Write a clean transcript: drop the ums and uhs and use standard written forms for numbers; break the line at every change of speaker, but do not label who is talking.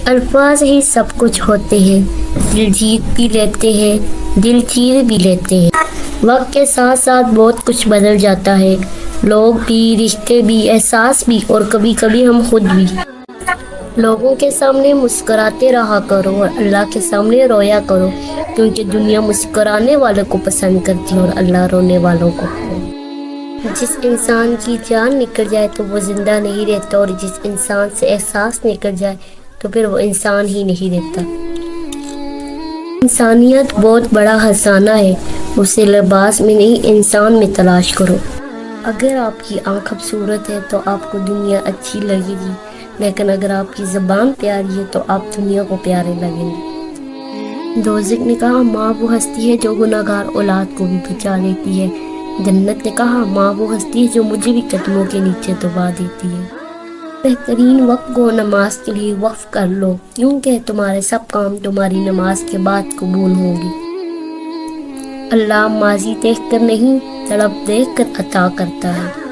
الفاظ ہی سب کچھ ہوتے ہیں، دل جیت بھی لیتے ہیں، دل چیر بھی لیتے ہیں۔ وقت کے ساتھ ساتھ بہت کچھ بدل جاتا ہے، لوگ بھی، رشتے بھی، احساس بھی، اور کبھی کبھی ہم خود بھی۔ لوگوں کے سامنے مسکراتے رہا کرو اور اللہ کے سامنے رویا کرو، کیونکہ دنیا مسکرانے والوں کو پسند کرتی ہے اور اللہ رونے والوں کو۔ جس انسان کی جان نکل جائے تو وہ زندہ نہیں رہتا، اور جس انسان سے احساس نکل جائے تو پھر وہ انسان ہی نہیں رہتا۔ انسانیت بہت بڑا خزانہ ہے، اسے لباس میں نہیں انسان میں تلاش کرو۔ اگر آپ کی آنکھ خوبصورت ہے تو آپ کو دنیا اچھی لگے گی، لیکن اگر آپ کی زبان پیاری ہے تو آپ دنیا کو پیارے لگیں گے۔ دوزخ نے کہا ماں وہ ہستی ہے جو گناہ گار اولاد کو بھی بچا لیتی ہے۔ جنت نے کہا ماں وہ ہستی ہے جو مجھے بھی قدموں کے نیچے دبا دیتی ہے۔ بہترین وقت کو نماز کے لیے وقف کر لو، کیونکہ تمہارے سب کام تمہاری نماز کے بعد قبول ہوں گے۔ اللہ ماضی دیکھ کر نہیں، طلب دیکھ کر عطا کرتا ہے۔